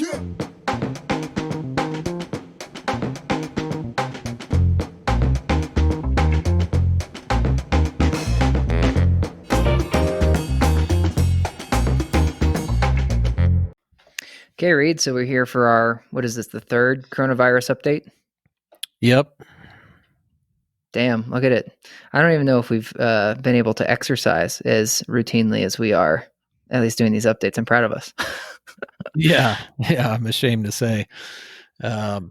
Okay, Reid, so we're here for our, what is this, the third coronavirus update? Yep. Damn, look at it. I don't even know if we've been able to exercise as routinely as we are, at least doing these updates. I'm proud of us. Yeah. I'm ashamed to say. But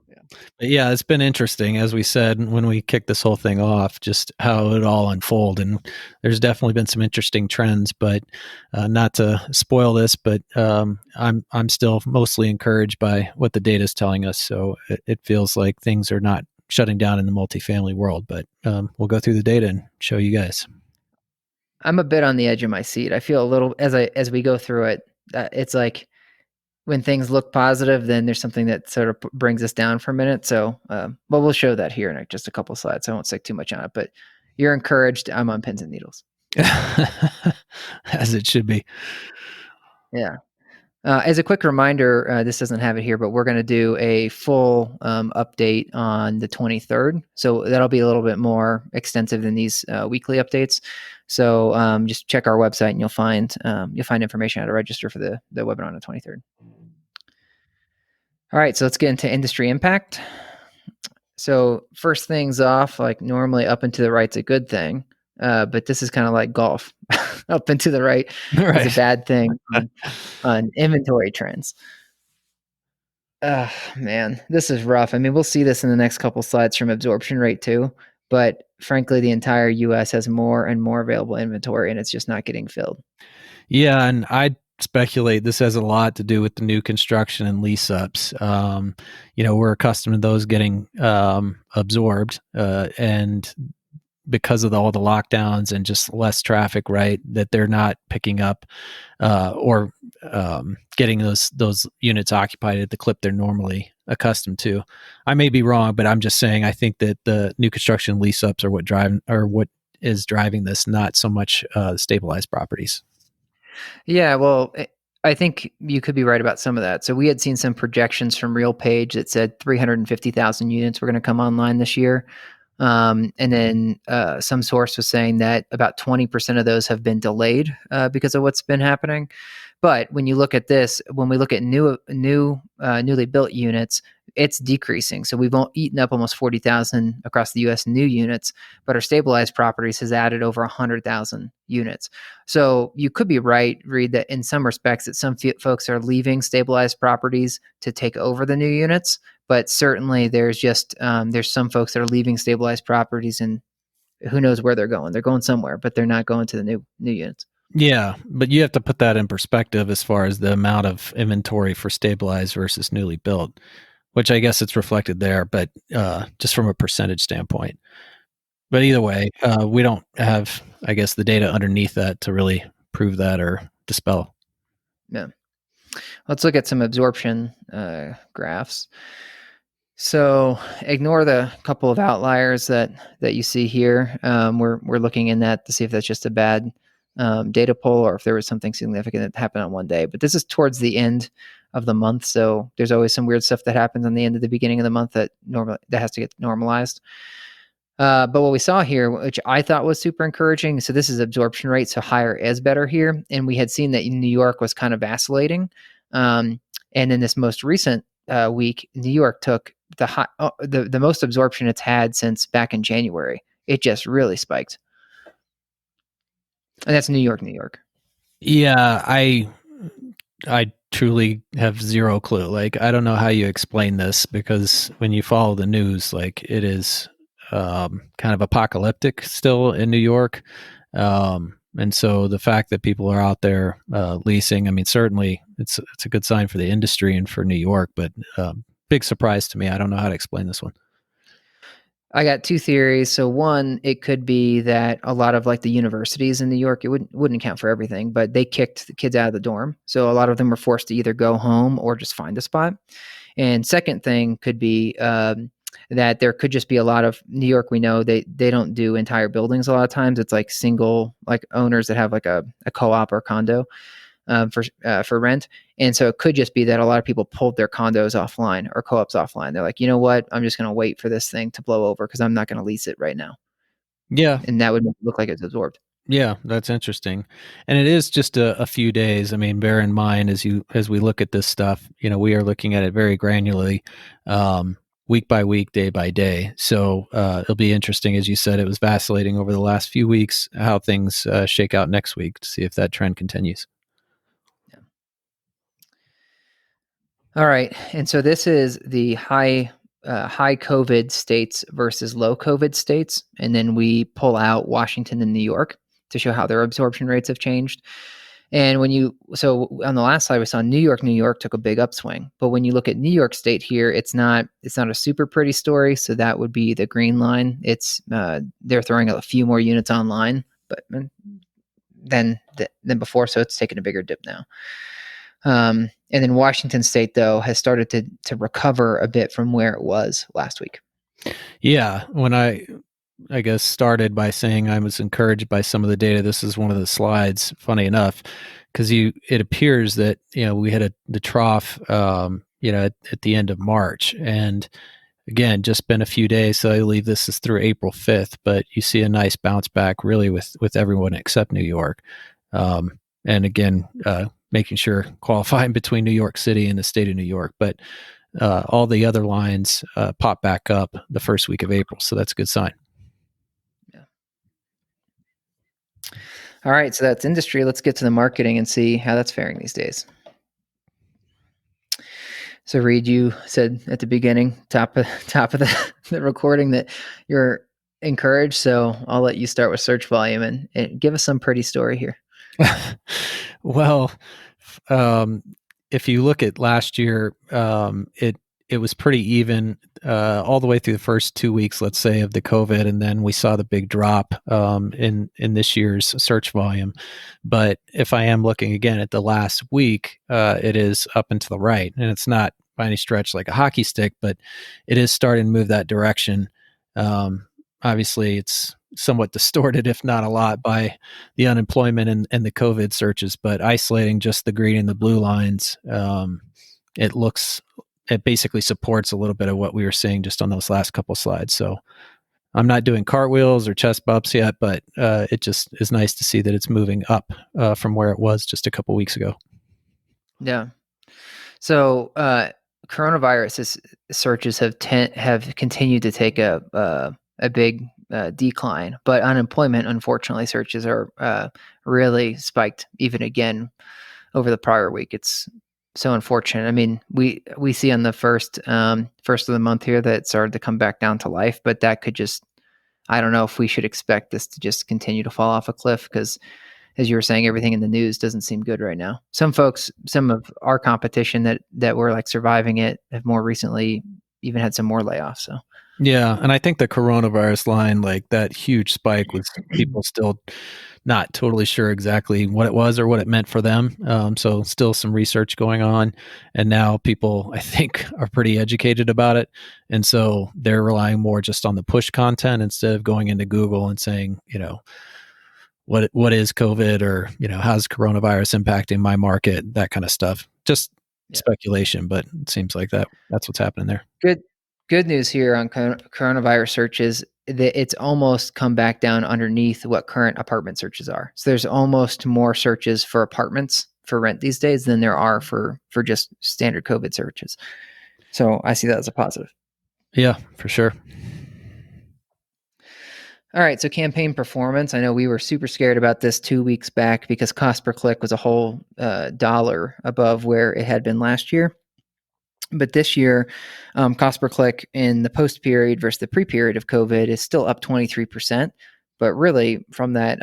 yeah, it's been interesting, as we said when we kicked this whole thing off, just how it all unfolded. And there's definitely been some interesting trends, but not to spoil this, but I'm still mostly encouraged by what the data is telling us. So it feels like things are not shutting down in the multifamily world, but we'll go through the data and show you guys. I'm a bit on the edge of my seat. I feel a little, as we go through it, it's like when things look positive, then there's something that sort of brings us down for a minute. So, but we'll show that here in just a couple of slides. I won't stick too much on it, but you're encouraged. I'm on pins and needles. As it should be. Yeah. As a quick reminder, this doesn't have it here, but we're going to do a full update on the 23rd. So that'll be a little bit more extensive than these weekly updates. So just check our website and you'll find information how to register for the webinar on the 23rd. All right, so let's get into industry impact. So first things off, like normally up and to the right's a good thing, but this is kind of like golf. Up and to the right is a bad thing on inventory trends. Man, this is rough. I mean, we'll see this in the next couple slides from absorption rate too, but frankly, the entire US has more and more available inventory and it's just not getting filled. Yeah, and I speculate this has a lot to do with the new construction and lease ups. We're accustomed to those getting absorbed, and because of all the lockdowns and just less traffic, right, that they're not picking up or getting those units occupied at the clip they're normally accustomed to. I may be wrong, but I'm just saying I think that the new construction lease ups are what is driving this, not so much stabilized properties. Yeah, well, I think you could be right about some of that. So we had seen some projections from RealPage that said 350,000 units were going to come online this year. And then some source was saying that about 20% of those have been delayed because of what's been happening. But when you look at this, when we look at newly built units, it's decreasing. So we've eaten up almost 40,000 across the U.S. new units, but our stabilized properties has added over 100,000 units. So you could be right, Reid, that in some respects that some folks are leaving stabilized properties to take over the new units. But certainly there's some folks that are leaving stabilized properties and who knows where they're going. They're going somewhere, but they're not going to the new units. Yeah, but you have to put that in perspective as far as the amount of inventory for stabilized versus newly built, which I guess it's reflected there, but just from a percentage standpoint. But either way, we don't have, I guess, the data underneath that to really prove that or dispel. Yeah. Let's look at some absorption graphs. So ignore the couple of outliers that you see here. We're looking in that to see if that's just a bad data pull or if there was something significant that happened on one day. But this is towards the end of the month, so there's always some weird stuff that happens on the end of the beginning of the month that has to get normalized. But what we saw here, which I thought was super encouraging, so this is absorption rate, so higher is better here, and we had seen that in New York was kind of vacillating, and in this most recent week, New York took the most absorption it's had since back in January. It just really spiked. And that's New York. Yeah, I truly have zero clue. Like, I don't know how you explain this, because when you follow the news, like, it is kind of apocalyptic still in New York. And so the fact that people are out there leasing, I mean, certainly it's a good sign for the industry and for New York, but big surprise to me. I don't know how to explain this one. I got two theories. So one, it could be that a lot of like the universities in New York, it wouldn't count for everything, but they kicked the kids out of the dorm. So a lot of them were forced to either go home or just find a spot. And second thing could be that there could just be a lot of New York. We know they don't do entire buildings a lot of times. It's like single like owners that have like a co-op or condo. for rent. And so it could just be that a lot of people pulled their condos offline or co-ops offline. They're like, you know what? I'm just going to wait for this thing to blow over because I'm not going to lease it right now. Yeah. And that would make it look like it's absorbed. Yeah, that's interesting. And it is just a few days. I mean, bear in mind as we look at this stuff, we are looking at it very granularly, week by week, day by day. So it'll be interesting, as you said, it was vacillating over the last few weeks, how things shake out next week to see if that trend continues. Yeah. All right. And so this is the high COVID states versus low COVID states. And then we pull out Washington and New York to show how their absorption rates have changed. And so on the last slide, we saw New York took a big upswing. But when you look at New York State here, it's not a super pretty story. So that would be the green line. It's they're throwing a few more units online, but than before. So it's taken a bigger dip now. And then Washington State, though, has started to recover a bit from where it was last week. Yeah, when I guess started by saying I was encouraged by some of the data. This is one of the slides, funny enough, because it appears that we had the trough at the end of March, and again, just been a few days, so I believe this is through April 5th, but you see a nice bounce back really with everyone except New York. And again, making sure qualifying between New York City and the state of New York, but all the other lines pop back up the first week of April, so that's a good sign. All right, so that's industry. Let's get to the marketing and see how that's faring these days. So Reid, you said at the beginning, top of the recording, that you're encouraged. So I'll let you start with search volume and give us some pretty story here. Well, if you look at last year, it was pretty even all the way through the first 2 weeks, let's say, of the COVID, and then we saw the big drop in this year's search volume. But if I am looking again at the last week, it is up and to the right, and it's not by any stretch like a hockey stick, but it is starting to move that direction. Obviously, it's somewhat distorted, if not a lot, by the unemployment and the COVID searches, but isolating just the green and the blue lines, it basically supports a little bit of what we were seeing just on those last couple slides. So I'm not doing cartwheels or chest bumps yet, but it just is nice to see that it's moving up from where it was just a couple weeks ago. Yeah. So coronavirus searches have continued to take a big decline, but unemployment, unfortunately, searches are really spiked even again over the prior week. It's so unfortunate. I mean, we see on the first of the month here that it started to come back down to life, but that could just, I don't know if we should expect this to just continue to fall off a cliff, because as you were saying, everything in the news doesn't seem good right now. Some folks, some of our competition that were like surviving it have more recently even had some more layoffs. So yeah, and I think the coronavirus line, like that huge spike, was people still not totally sure exactly what it was or what it meant for them. So still some research going on, and now people, I think, are pretty educated about it, and so they're relying more just on the push content instead of going into Google and saying, what is COVID, or how's coronavirus impacting my market, that kind of stuff. Just speculation, but it seems like that's what's happening there. Good news here on coronavirus searches, that it's almost come back down underneath what current apartment searches are. So there's almost more searches for apartments for rent these days than there are for just standard COVID searches. So I see that as a positive. Yeah, for sure. All right, so campaign performance. I know we were super scared about this 2 weeks back because cost per click was a whole dollar above where it had been last year. But this year, cost per click in the post period versus the pre period of COVID is still up 23%. But really, from that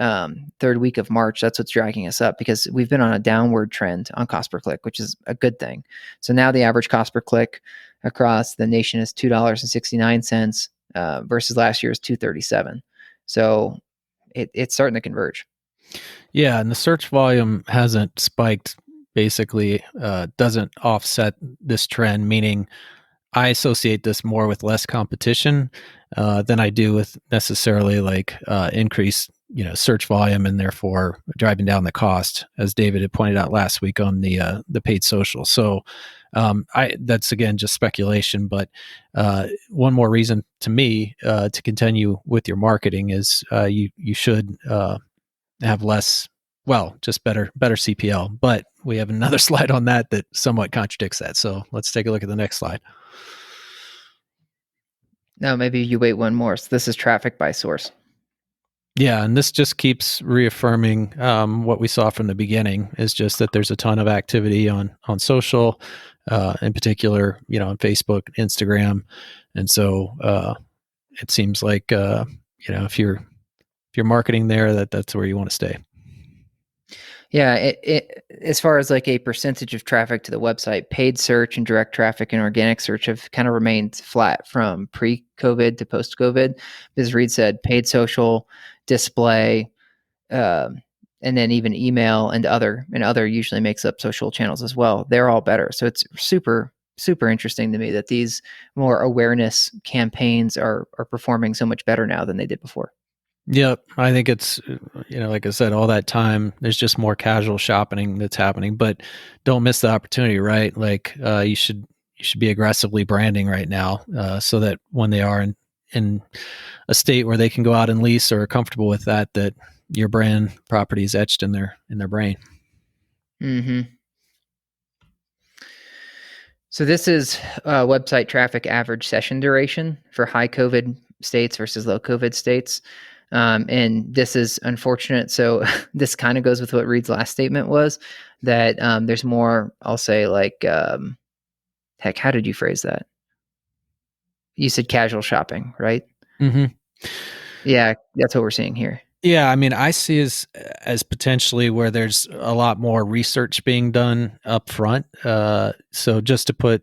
third week of March, that's what's dragging us up, because we've been on a downward trend on cost per click, which is a good thing. So now the average cost per click across the nation is $2.69 versus last year's $2.37. So it's starting to converge. Yeah, and the search volume hasn't spiked, basically doesn't offset this trend, meaning I associate this more with less competition than I do with necessarily like increased search volume and therefore driving down the cost, as David had pointed out last week on the paid social. So that's again just speculation, but one more reason to me to continue with your marketing is you should have less, well, just better CPL. But we have another slide on that somewhat contradicts that. So let's take a look at the next slide. No, maybe you wait one more. So this is traffic by source. Yeah, and this just keeps reaffirming what we saw from the beginning, is just that there's a ton of activity on social, in particular, on Facebook, Instagram, and so it seems like if you're marketing there, that's where you want to stay. Yeah, it as far as like a percentage of traffic to the website, paid search and direct traffic and organic search have kind of remained flat from pre-COVID to post-COVID. As Reid said, paid social, display, and then even email and other usually makes up social channels as well. They're all better. So it's super interesting to me that these more awareness campaigns are performing so much better now than they did before. Yep. I think it's, like I said, all that time, there's just more casual shopping that's happening, but don't miss the opportunity, right? Like, you should be aggressively branding right now, so that when they are in a state where they can go out and lease or are comfortable with that your brand property is etched in their brain. Mm-hmm. So this is website traffic average session duration for high COVID states versus low COVID states. And this is unfortunate. So this kind of goes with what Reid's last statement was, that there's more, I'll say, like, heck, how did you phrase that? You said casual shopping, right? Mm-hmm. Yeah, that's what we're seeing here. Yeah, I mean, I see as potentially where there's a lot more research being done up front. So just to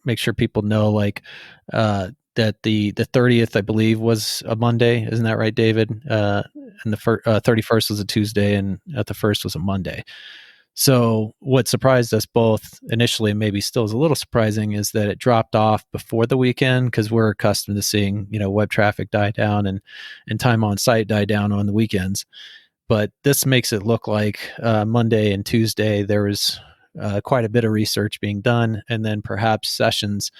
make sure people know, like, that the 30th, I believe, was a Monday. Isn't that right, David? And the 31st was a Tuesday, and the 1st was a Monday. So what surprised us both initially, and maybe still is a little surprising, is that it dropped off before the weekend, because we're accustomed to seeing, web traffic die down and time on site die down on the weekends. But this makes it look like Monday and Tuesday there was quite a bit of research being done, and then perhaps sessions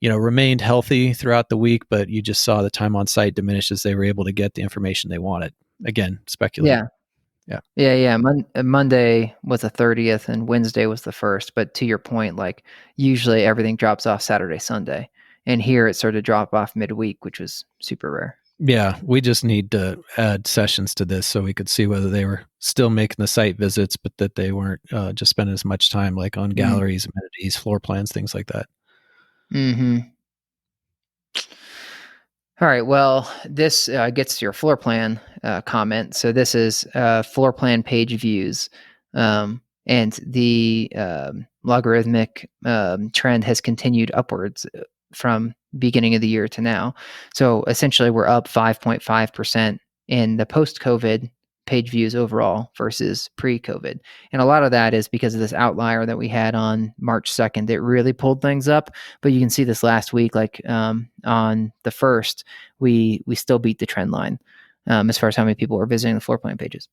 remained healthy throughout the week, but you just saw the time on site diminish as they were able to get the information they wanted. Again, speculating. Yeah. Monday was the 30th and Wednesday was the 1st. But to your point, like, usually everything drops off Saturday, Sunday. And here it started to drop off midweek, which was super rare. Yeah, we just need to add sessions to this so we could see whether they were still making the site visits, but that they weren't just spending as much time like on galleries, amenities, floor plans, things like that. Mm-hmm. All right. Well, this gets to your floor plan comment. So this is floor plan page views, and the logarithmic trend has continued upwards from beginning of the year to now. So essentially, we're up 5.5% in the post-COVID page views overall versus pre-COVID. And a lot of that is because of this outlier that we had on March 2nd that really pulled things up. But you can see this last week, like on the 1st, we still beat the trend line as far as how many people were visiting the floor plan pages.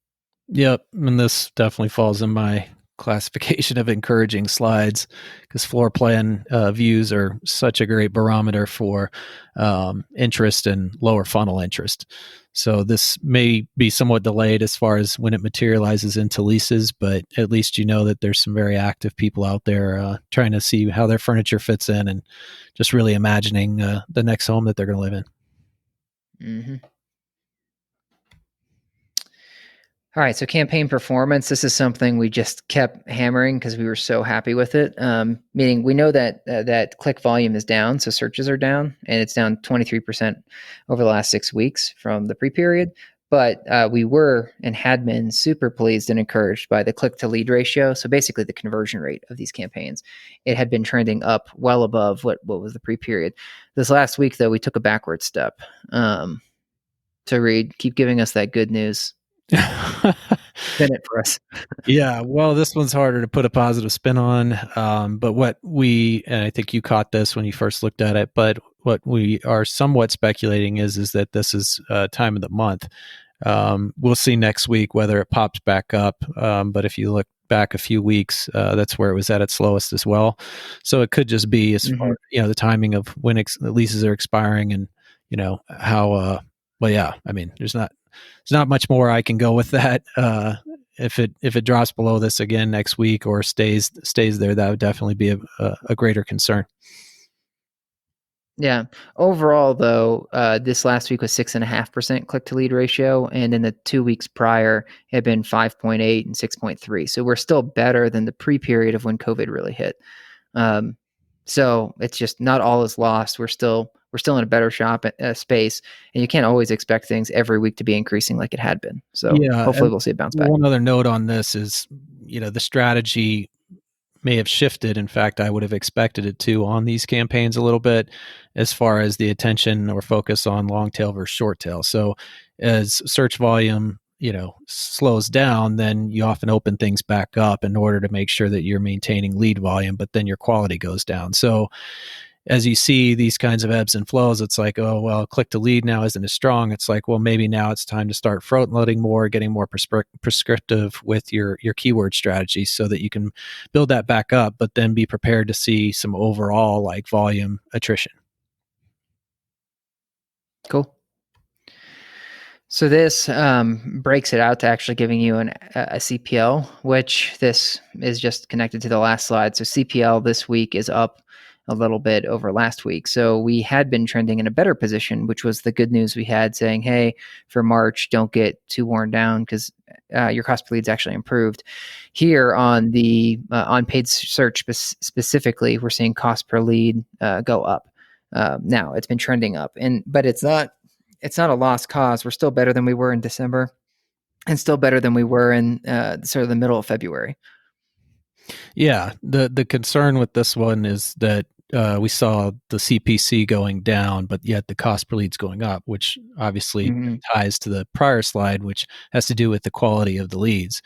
Yep. And this definitely falls in my classification of encouraging slides, because floor plan views are such a great barometer for interest and lower funnel interest. So this may be somewhat delayed as far as when it materializes into leases, but at least that there's some very active people out there trying to see how their furniture fits in and just really imagining the next home that they're going to live in. Mm-hmm. All right, so campaign performance. This is something we just kept hammering because we were so happy with it. Meaning, we know that that click volume is down, so searches are down, and it's down 23% over the last 6 weeks from the pre-period. But we were and had been super pleased and encouraged by the click-to-lead ratio. So basically, the conversion rate of these campaigns. It had been trending up well above what was the pre-period. This last week, though, we took a backward step. So Reid, keep giving us that good news. Spin it for us. Yeah, well, this one's harder to put a positive spin on. But and I think you caught this when you first looked at it, but what we are somewhat speculating is that this is time of the month. We'll see next week whether it pops back up. But if you look back a few weeks, that's where it was at its lowest as well. So it could just be as far, Mhm. the timing of when leases are expiring and, how, well, yeah, I mean, there's not much more I can go with that. If it drops below this again next week or stays there, that would definitely be a greater concern. Yeah. Overall, though, this last week was 6.5% click to lead ratio, and in the 2 weeks prior, it had been 5.8 and 6.3. So we're still better than the pre-period of when COVID really hit. Um, so it's just not all is lost. We're still in a better space, and you can't always expect things every week to be increasing like it had been. So Yeah, hopefully and we'll see a bounce back. one other note on this is, the strategy may have shifted. In fact, I would have expected it to on these campaigns a little bit as far as the attention or focus on long tail versus short tail. So as search volume, slows down, then you often open things back up in order to make sure that you're maintaining lead volume, but then your quality goes down. So as you see these kinds of ebbs and flows, it's like, oh, well, click to lead now isn't as strong. It's like, well, maybe now it's time to start front loading more, getting more prescriptive with your keyword strategy so that you can build that back up, but then be prepared to see some overall like volume attrition. Cool. So this breaks it out to actually giving you a CPL, which this is just connected to the last slide. So CPL this week is up a little bit over last week. So we had been trending in a better position, which was the good news we had saying, hey, for March, don't get too worn down because your cost per lead's actually improved. Here on the on paid search specifically, we're seeing cost per lead go up. Now it's been trending up, but it's not a lost cause. We're still better than we were in December and still better than we were in sort of the middle of February. Yeah, the concern with this one is that we saw the CPC going down, but yet the cost per lead's going up, which obviously Mm-hmm. ties to the prior slide, which has to do with the quality of the leads.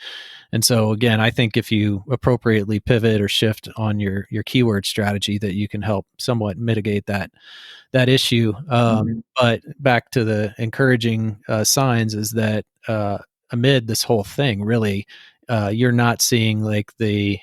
And so again, I think if you appropriately pivot or shift on your keyword strategy, that you can help somewhat mitigate that issue. Mm-hmm. But back to the encouraging signs is that amid this whole thing, really, you're not seeing like the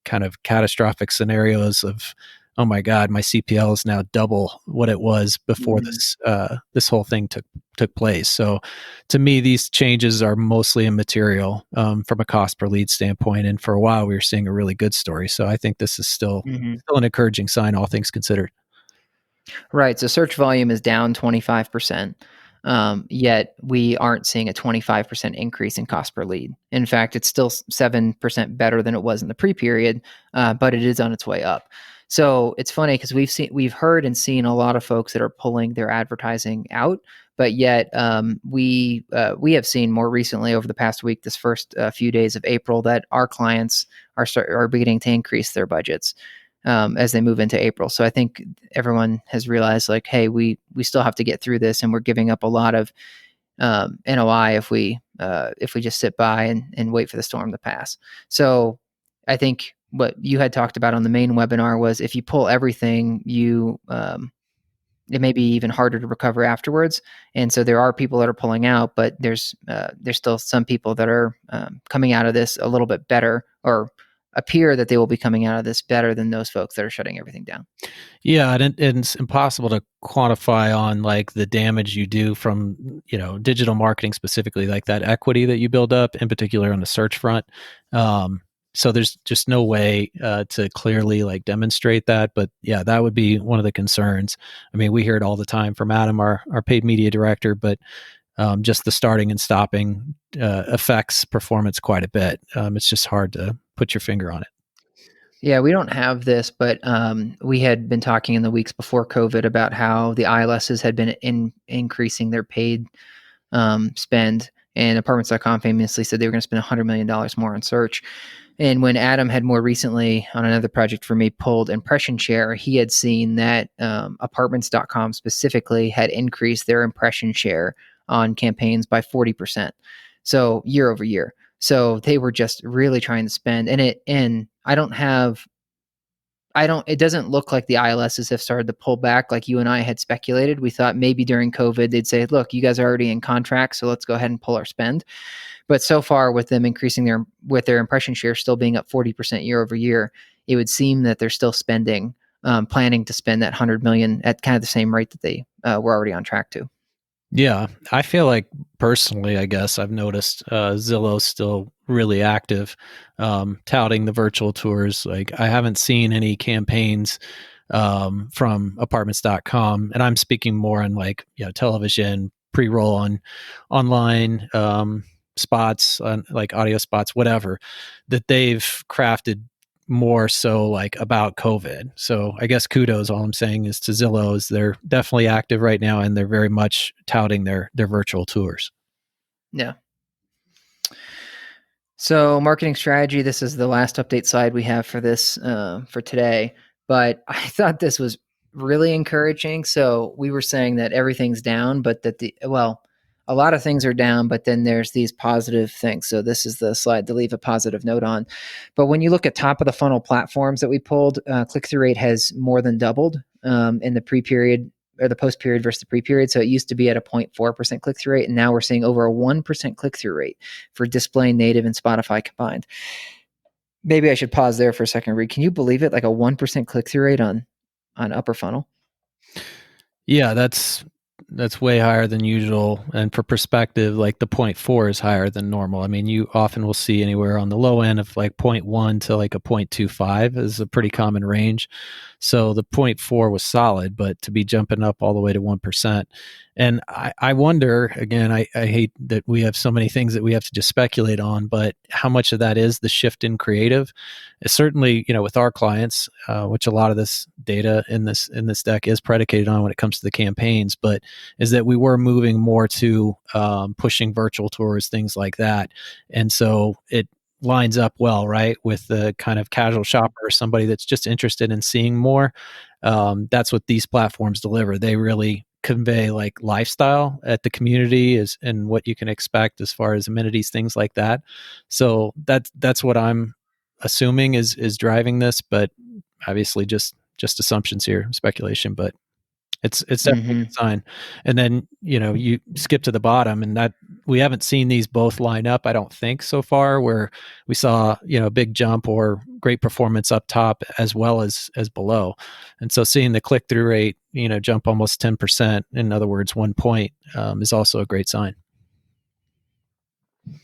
kind of catastrophic scenarios of, oh my God, my CPL is now double what it was before Mm-hmm. this whole thing took place. So, to me, these changes are mostly immaterial from a cost per lead standpoint. And for a while, we were seeing a really good story. So, I think this is still Mm-hmm. an encouraging sign, all things considered. Right. So search volume is down 25%. Yet we aren't seeing a 25% increase in cost per lead. In fact, it's still 7% better than it was in the pre-period, but it is on its way up. So it's funny because we've heard and seen a lot of folks that are pulling their advertising out, but yet we have seen more recently over the past week, this first few days of April, that our clients are beginning to increase their budgets as they move into April. So I think everyone has realized like, hey, we still have to get through this, and we're giving up a lot of NOI if we just sit by and wait for the storm to pass. So I think what you had talked about on the main webinar was if you pull everything, it may be even harder to recover afterwards. And so there are people that are pulling out, but there's still some people that are coming out of this a little bit better, or appear that they will be coming out of this better than those folks that are shutting everything down. Yeah, and it's impossible to quantify on like the damage you do from digital marketing specifically, like that equity that you build up, in particular on the search front. So there's just no way to clearly like demonstrate that, but yeah, that would be one of the concerns. I mean, we hear it all the time from Adam, our paid media director, but just the starting and stopping affects performance quite a bit. It's just hard to put your finger on it. Yeah, we don't have this, but we had been talking in the weeks before COVID about how the ILSs had been increasing their paid spend, and Apartments.com famously said they were going to spend $100 million more on search. And when Adam had more recently on another project for me pulled impression share, he had seen that Apartments.com specifically had increased their impression share on campaigns by 40%. So year over year. So they were just really trying to spend, and I it doesn't look like the ILSs have started to pull back like you and I had speculated. We thought maybe during COVID they'd say, look, you guys are already in contract, so let's go ahead and pull our spend. But so far, with them increasing their impression share still being up 40% year over year, it would seem that they're still spending, planning to spend that 100 million at kind of the same rate that they were already on track to. Yeah, I feel like personally, I guess I've noticed Zillow's still really active, touting the virtual tours. Like I haven't seen any campaigns from apartments.com, and I'm speaking more on like television, pre-roll on online spots, on like audio spots, whatever, that they've crafted more so like about COVID. So I guess kudos, all I'm saying is to Zillow's. They're definitely active right now, and they're very much touting their virtual tours. Yeah. So marketing strategy, this is the last update slide we have for this for today. But I thought this was really encouraging. So we were saying that everything's down, but that a lot of things are down, but then there's these positive things. So this is the slide to leave a positive note on. But when you look at top of the funnel platforms that we pulled, click-through rate has more than doubled in the pre-period or the post-period versus the pre-period. So it used to be at a 0.4% click-through rate, and now we're seeing over a 1% click-through rate for display, native, and Spotify combined. Maybe I should pause there for a second, Reid. Can you believe it? Like a 1% click-through rate on upper funnel? Yeah, that's way higher than usual. And for perspective, like the 0.4 is higher than normal. I mean, you often will see anywhere on the low end of like 0.1 to like a 0.25 is a pretty common range. So the 0.4 was solid, but to be jumping up all the way to 1%. And I wonder, again, I hate that we have so many things that we have to just speculate on, but how much of that is the shift in creative? Certainly, with our clients, which a lot of this data in this deck is predicated on when it comes to the campaigns, but is that we were moving more to pushing virtual tours, things like that. And so it lines up well, right, with the kind of casual shopper or somebody that's just interested in seeing more. That's what these platforms deliver. They really convey like lifestyle at the community is and what you can expect as far as amenities, things like that. So that's what I'm assuming is driving this, but obviously just assumptions here, speculation, but it's definitely a good sign. And then you skip to the bottom, and that we haven't seen these both line up, I don't think, so far, where we saw a big jump or great performance up top as well as below. And so seeing the click through rate jump almost 10%, in other words 1 point, is also a great sign.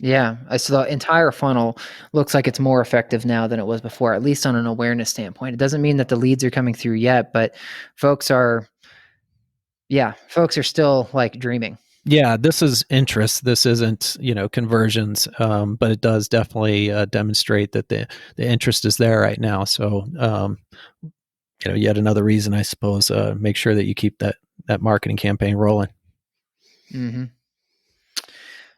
Yeah, so the entire funnel looks like it's more effective now than it was before, at least on an awareness standpoint. It doesn't mean that the leads are coming through yet, but folks are still like dreaming. Yeah, this is interest. This isn't, conversions, but it does definitely demonstrate that the interest is there right now. So, yet another reason, I suppose, make sure that you keep that marketing campaign rolling. Mm-hmm.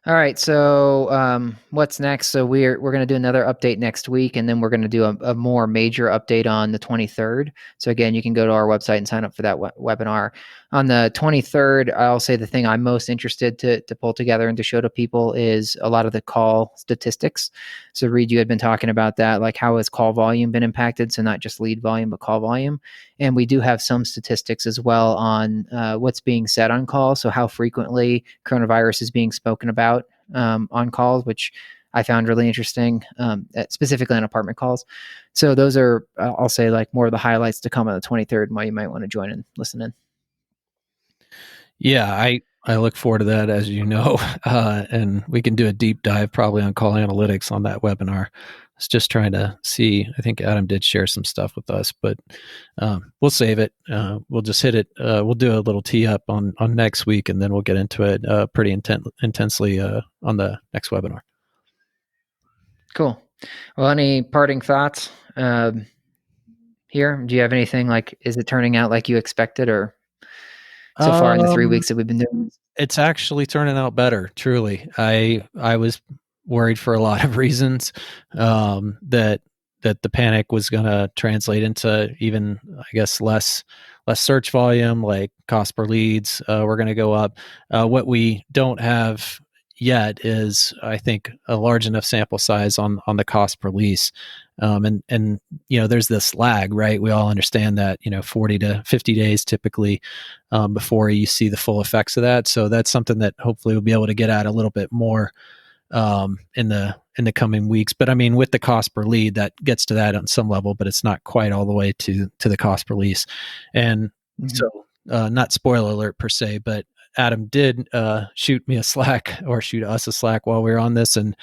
All right, so what's next? So we're going to do another update next week, and then we're going to do a more major update on the 23rd. So again, you can go to our website and sign up for that webinar. On the 23rd, I'll say the thing I'm most interested to pull together and to show to people is a lot of the call statistics. So Reid, you had been talking about that, like how has call volume been impacted? So not just lead volume, but call volume. And we do have some statistics as well on what's being said on calls. So how frequently coronavirus is being spoken about on calls, which I found really interesting, specifically on apartment calls. So those are, I'll say, like more of the highlights to come on the 23rd and why you might want to join and listen in. Yeah, I look forward to that, as you know, and we can do a deep dive probably on call analytics on that webinar. I was just trying to see. I think Adam did share some stuff with us, but we'll save it. We'll just hit it. We'll do a little tee up on next week, and then we'll get into it pretty intensely on the next webinar. Cool. Well, any parting thoughts here? Do you have anything like, is it turning out like you expected or so far in the 3 weeks that we've been doing? It's actually turning out better, truly. I was worried for a lot of reasons that the panic was going to translate into even, I guess, less search volume, like cost per leads were going to go up. What we don't have yet is, I think, a large enough sample size on the cost per lease. And there's this lag, right? We all understand that 40 to 50 days typically before you see the full effects of that. So that's something that hopefully we'll be able to get at a little bit more in the coming weeks. But I mean, with the cost per lead, that gets to that on some level, but it's not quite all the way to the cost per lease. And so, not spoiler alert per se, but Adam did shoot me a Slack, or shoot us a Slack while we were on this, and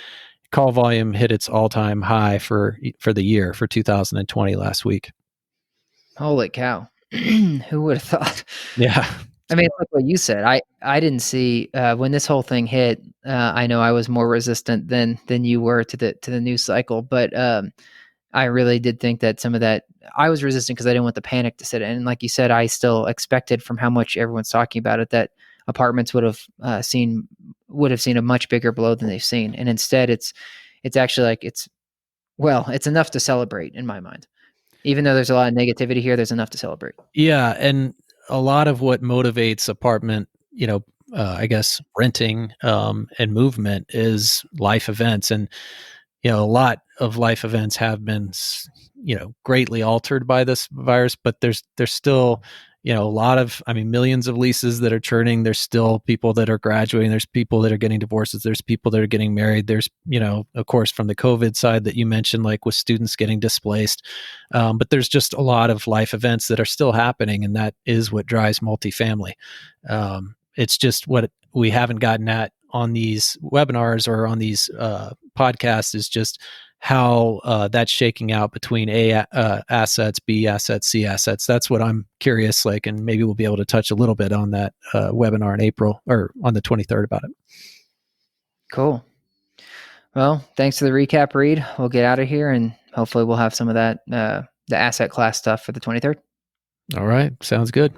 call volume hit its all-time high for the year for 2020 last week. Holy cow! Who would have thought? Yeah. I mean, it's like what you said. I didn't see when this whole thing hit. I know I was more resistant than you were to the news cycle, but I really did think that some of that I was resistant because I didn't want the panic to set in. And like you said, I still expected from how much everyone's talking about it that apartments would have seen a much bigger blow than they've seen. And instead, it's actually like it's enough to celebrate in my mind. Even though there's a lot of negativity here, there's enough to celebrate. Yeah, and a lot of what motivates apartment, I guess renting and movement is life events, and a lot of life events have been greatly altered by this virus, but there's still a lot of, I mean, millions of leases that are churning. There's still people that are graduating. There's people that are getting divorces. There's people that are getting married. There's, of course, from the COVID side that you mentioned, like with students getting displaced. But there's just a lot of life events that are still happening. And that is what drives multifamily. It's just what we haven't gotten at on these webinars or on these podcasts is just how that's shaking out between assets, B assets, C assets. That's what I'm curious, like, and maybe we'll be able to touch a little bit on that webinar in April or on the 23rd about it. Cool. Well, thanks for the recap, Reid. We'll get out of here, and hopefully we'll have some of that the asset class stuff for the 23rd. All right. Sounds good.